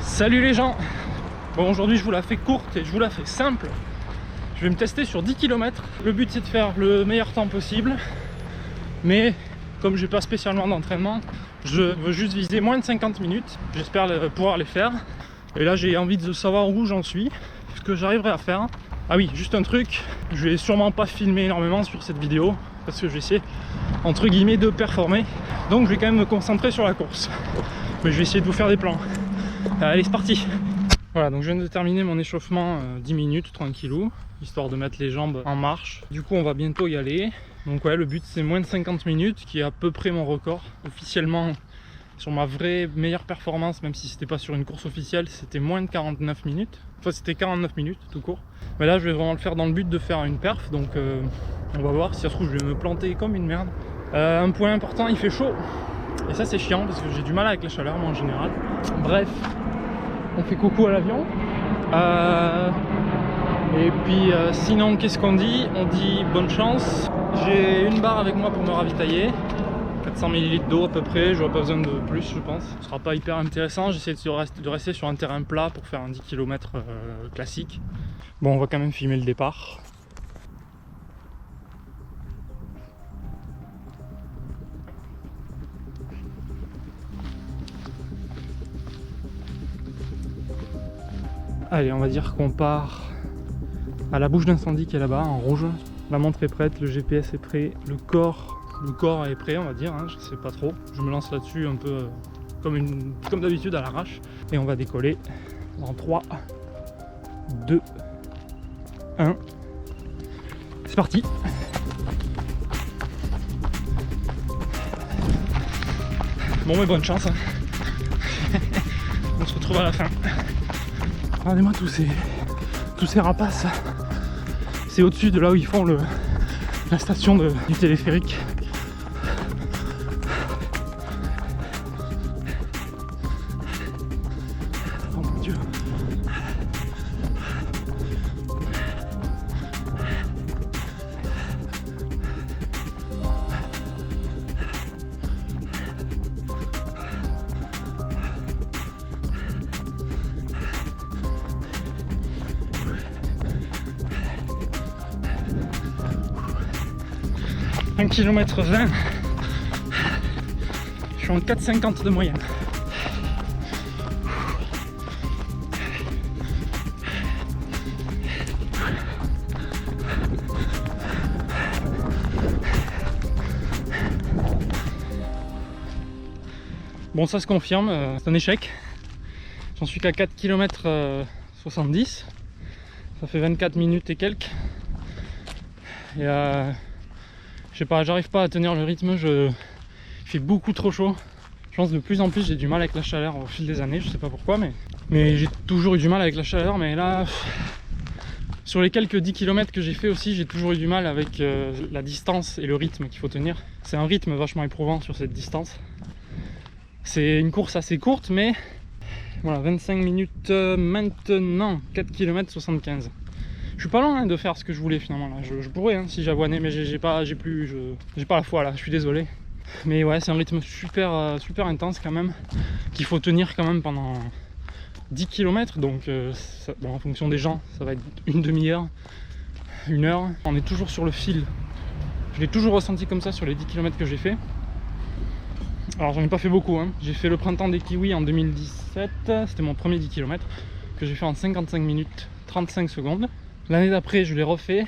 Salut les gens. Bon, aujourd'hui je vous la fais courte et je vous la fais simple. Je vais me tester sur 10 km. Le but c'est de faire le meilleur temps possible. Mais comme j'ai pas spécialement d'entraînement, je veux juste viser moins de 50 minutes. J'espère pouvoir les faire. Et là j'ai envie de savoir où j'en suis, ce que j'arriverai à faire. Ah oui, juste un truc, je vais sûrement pas filmer énormément sur cette vidéo parce que je vais essayer entre guillemets de performer. Donc je vais quand même me concentrer sur la course. Mais je vais essayer de vous faire des plans. Allez, c'est parti. Voilà, donc je viens de terminer mon échauffement 10 minutes tranquillou, histoire de mettre les jambes en marche. Du coup on va bientôt y aller. Donc ouais, le but c'est moins de 50 minutes, qui est à peu près mon record. Officiellement, sur ma vraie meilleure performance, même si c'était pas sur une course officielle, c'était moins de 49 minutes. Enfin c'était 49 minutes tout court. Mais là je vais vraiment le faire dans le but de faire une perf, donc on va voir. Si ça se trouve je vais me planter comme une merde. Un point important, il fait chaud. Et ça c'est chiant parce que j'ai du mal avec la chaleur moi en général. Bref, on fait coucou à l'avion. Et puis sinon qu'est-ce qu'on dit? On dit bonne chance. J'ai une barre avec moi pour me ravitailler. 400 ml d'eau à peu près, j'aurai pas besoin de plus je pense. Ce sera pas hyper intéressant, j'essaie de rester sur un terrain plat pour faire un 10 km classique. Bon, on va quand même filmer le départ. Allez, on va dire qu'on part à la bouche d'incendie qui est là-bas, en rouge. La montre est prête, le GPS est prêt, le corps est prêt, on va dire, hein, je sais pas trop. Je me lance là-dessus un peu comme d'habitude à l'arrache. Et on va décoller dans 3, 2, 1. C'est parti. Bon, mais bonne chance. Hein. On se retrouve à la fin. Regardez-moi tous ces rapaces. C'est au-dessus de là où ils font la station du téléphérique. Oh mon Dieu. Un km 20, je suis en 4,50 de moyenne. Bon, ça se confirme, c'est un échec. J'en suis qu'à 4 km 70, ça fait 24 minutes et quelques. Et je sais pas, j'arrive pas à tenir le rythme, il fait beaucoup trop chaud. Je pense de plus en plus j'ai du mal avec la chaleur au fil des années, je sais pas pourquoi, mais j'ai toujours eu du mal avec la chaleur. Mais là, sur les quelques 10 km que j'ai fait aussi, j'ai toujours eu du mal avec la distance et le rythme qu'il faut tenir. C'est un rythme vachement éprouvant sur cette distance. C'est une course assez courte, mais voilà, 25 minutes maintenant, 4 km 75. Je suis pas loin hein, de faire ce que je voulais finalement là. Je pourrais hein, si j'avoinais, mais j'ai pas la foi là, je suis désolé. Mais ouais, c'est un rythme super intense quand même, qu'il faut tenir quand même pendant 10 km. Donc bon, en fonction des gens, ça va être une demi-heure, une heure. On est toujours sur le fil. Je l'ai toujours ressenti comme ça sur les 10 km que j'ai fait. Alors j'en ai pas fait beaucoup, hein. J'ai fait le printemps des kiwis en 2017, c'était mon premier 10 km que j'ai fait en 55 minutes 35 secondes. L'année d'après je l'ai refait,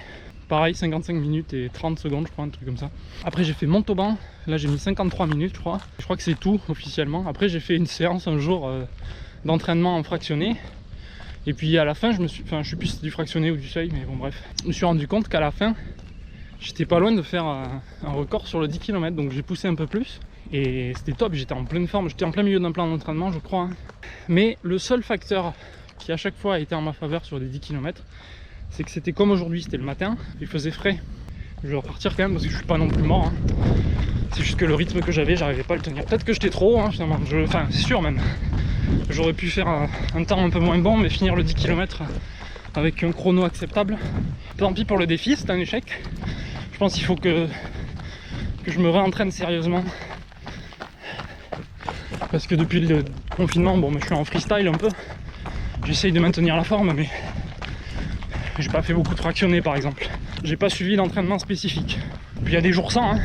pareil 55 minutes et 30 secondes je crois, un truc comme ça. Après j'ai fait Montauban, là j'ai mis 53 minutes je crois. Je crois que c'est tout officiellement. Après j'ai fait une séance un jour d'entraînement en fractionné. Et puis à la fin je sais plus si c'était du fractionné ou du seuil, mais bon bref. Je me suis rendu compte qu'à la fin, j'étais pas loin de faire un record sur le 10 km, donc j'ai poussé un peu plus. Et c'était top, j'étais en pleine forme, j'étais en plein milieu d'un plan d'entraînement je crois. Hein. Mais le seul facteur qui à chaque fois a été en ma faveur sur les 10 km, c'est que c'était comme aujourd'hui, c'était le matin, il faisait frais. Je vais repartir quand même parce que je suis pas non plus mort. Hein. C'est juste que le rythme que j'avais, j'arrivais pas à le tenir. Peut-être que j'étais trop, hein, finalement. Enfin, c'est sûr même. J'aurais pu faire un temps un peu moins bon, mais finir le 10 km avec un chrono acceptable. Tant pis pour le défi, c'est un échec. Je pense qu'il faut que je me réentraîne sérieusement. Parce que depuis le confinement, bon, je suis en freestyle un peu. J'essaye de maintenir la forme, mais j'ai pas fait beaucoup de fractionnés par exemple. J'ai pas suivi d'entraînement spécifique. Puis il y a des jours sans, hein.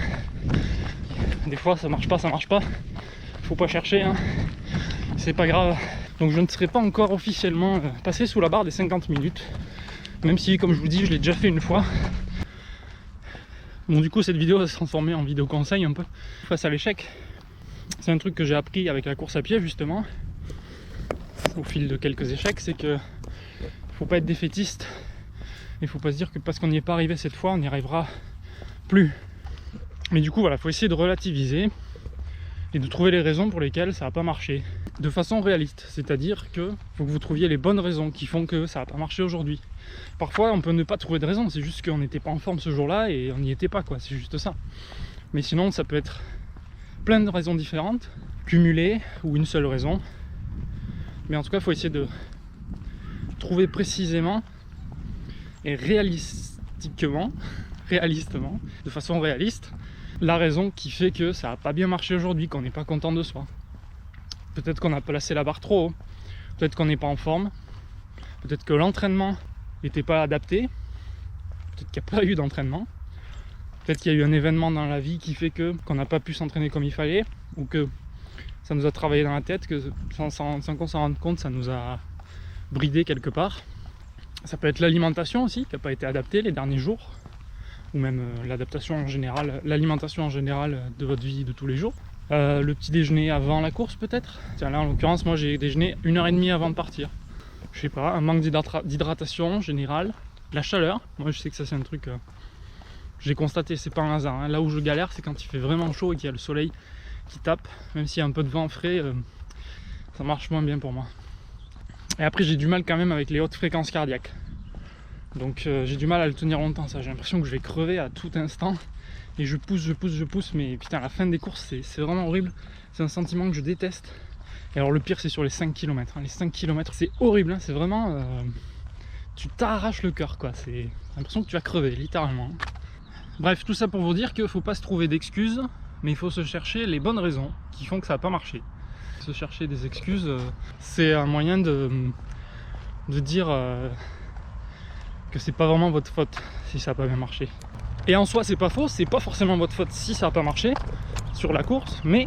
Des fois ça marche pas. Faut pas chercher, hein. C'est pas grave. Donc je ne serai pas encore officiellement passé sous la barre des 50 minutes. Même si, comme je vous dis, je l'ai déjà fait une fois. Bon, du coup, cette vidéo va se transformer en vidéo conseil un peu face à l'échec. C'est un truc que j'ai appris avec la course à pied, justement, au fil de quelques échecs, c'est que faut pas être défaitiste. Il faut pas se dire que parce qu'on n'y est pas arrivé cette fois, on n'y arrivera plus. Mais du coup, voilà, faut essayer de relativiser et de trouver les raisons pour lesquelles ça n'a pas marché. De façon réaliste, c'est-à-dire que faut que vous trouviez les bonnes raisons qui font que ça n'a pas marché aujourd'hui. Parfois, on peut ne pas trouver de raison, c'est juste qu'on n'était pas en forme ce jour-là et on n'y était pas, quoi, c'est juste ça. Mais sinon, ça peut être plein de raisons différentes, cumulées ou une seule raison. Mais en tout cas, il faut essayer de trouver précisément et réalistement, de façon réaliste, la raison qui fait que ça n'a pas bien marché aujourd'hui, qu'on n'est pas content de soi. Peut-être qu'on a placé la barre trop haut, peut-être qu'on n'est pas en forme, peut-être que l'entraînement n'était pas adapté, peut-être qu'il n'y a pas eu d'entraînement, peut-être qu'il y a eu un événement dans la vie qui fait qu'on n'a pas pu s'entraîner comme il fallait, ou que ça nous a travaillé dans la tête, que sans qu'on s'en rende compte, ça nous a bridé quelque part. Ça peut être l'alimentation aussi, qui n'a pas été adaptée les derniers jours, ou même l'adaptation en général, l'alimentation en général de votre vie de tous les jours. Le petit déjeuner avant la course peut-être. Tiens, là en l'occurrence, moi j'ai déjeuné 1h30 avant de partir. Je sais pas, un manque d'hydratation générale, la chaleur. Moi je sais que ça c'est un truc j'ai constaté, c'est pas un hasard, hein. Là où je galère, c'est quand il fait vraiment chaud et qu'il y a le soleil qui tape, même s'il y a un peu de vent frais, ça marche moins bien pour moi. Et après j'ai du mal quand même avec les hautes fréquences cardiaques. Donc j'ai du mal à le tenir longtemps, ça. J'ai l'impression que je vais crever à tout instant. Et je pousse, mais putain, à la fin des courses, c'est vraiment horrible. C'est un sentiment que je déteste. Et alors le pire, c'est sur les 5 km. Hein. Les 5 km, c'est horrible, hein. C'est vraiment... tu t'arraches le cœur, quoi. C'est l'impression que tu vas crever, littéralement. Bref, tout ça pour vous dire qu'il ne faut pas se trouver d'excuses, mais il faut se chercher les bonnes raisons qui font que ça n'a pas marché. Se chercher des excuses, c'est un moyen de dire que c'est pas vraiment votre faute si ça n'a pas bien marché. Et en soi, c'est pas faux, c'est pas forcément votre faute si ça n'a pas marché sur la course, mais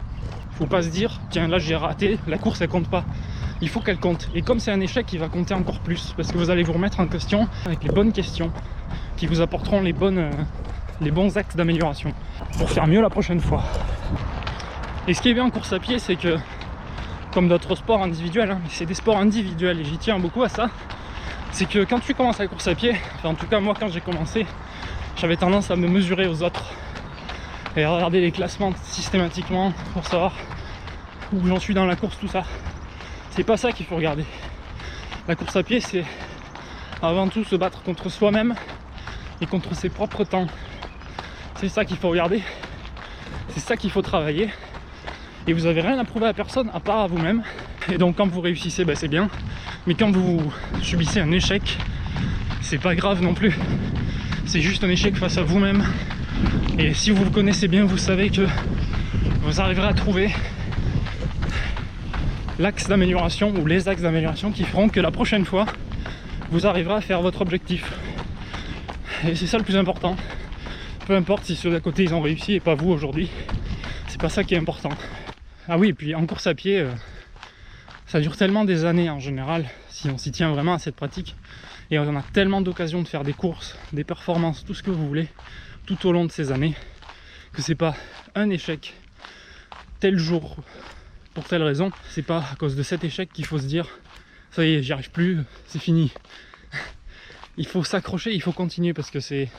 faut pas se dire tiens là j'ai raté, la course elle compte pas. Il faut qu'elle compte. Et comme c'est un échec, il va compter encore plus parce que vous allez vous remettre en question avec les bonnes questions qui vous apporteront les bons axes d'amélioration pour faire mieux la prochaine fois. Et ce qui est bien en course à pied, c'est que comme d'autres sports individuels, hein, c'est des sports individuels et j'y tiens beaucoup à ça, c'est que quand tu commences la course à pied, enfin en tout cas moi quand j'ai commencé, j'avais tendance à me mesurer aux autres et à regarder les classements systématiquement pour savoir où j'en suis dans la course, tout ça. C'est pas ça qu'il faut regarder. La course à pied, c'est avant tout se battre contre soi-même et contre ses propres temps. C'est ça qu'il faut regarder, c'est ça qu'il faut travailler. Et vous avez rien à prouver à personne à part à vous-même. Et donc quand vous réussissez, ben c'est bien. Mais quand vous subissez un échec, c'est pas grave non plus. C'est juste un échec face à vous-même. Et si vous vous connaissez bien, vous savez que vous arriverez à trouver l'axe d'amélioration ou les axes d'amélioration qui feront que la prochaine fois, vous arriverez à faire votre objectif. Et c'est ça le plus important. Peu importe si ceux d'à côté ils ont réussi et pas vous aujourd'hui. C'est pas ça qui est important. Ah oui, et puis en course à pied, ça dure tellement des années en général, si on s'y tient vraiment à cette pratique. Et on a tellement d'occasions de faire des courses, des performances, tout ce que vous voulez, tout au long de ces années, que c'est pas un échec tel jour pour telle raison. C'est pas à cause de cet échec qu'il faut se dire ça y est, j'y arrive plus, c'est fini. Il faut s'accrocher, il faut continuer parce que c'est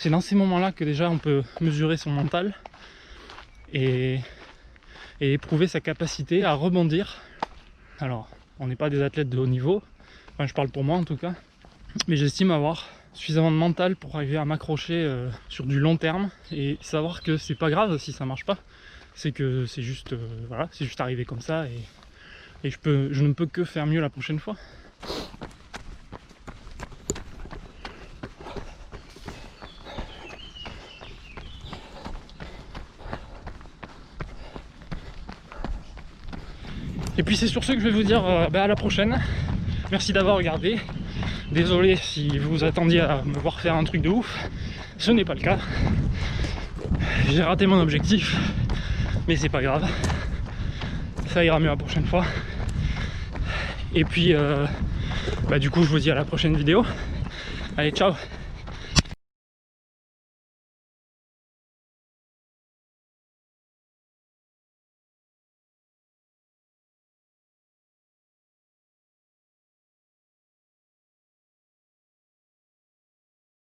dans ces moments-là que déjà on peut mesurer son mental et éprouver sa capacité à rebondir. Alors, on n'est pas des athlètes de haut niveau, enfin je parle pour moi en tout cas, mais j'estime avoir suffisamment de mental pour arriver à m'accrocher sur du long terme et savoir que c'est pas grave si ça marche pas, c'est que c'est juste voilà, c'est juste arrivé comme ça et je ne peux que faire mieux la prochaine fois. Et puis c'est sur ce que je vais vous dire à la prochaine. Merci d'avoir regardé. Désolé si vous attendiez à me voir faire un truc de ouf. Ce n'est pas le cas. J'ai raté mon objectif, mais c'est pas grave. Ça ira mieux la prochaine fois. Et puis du coup je vous dis à la prochaine vidéo. Allez, ciao.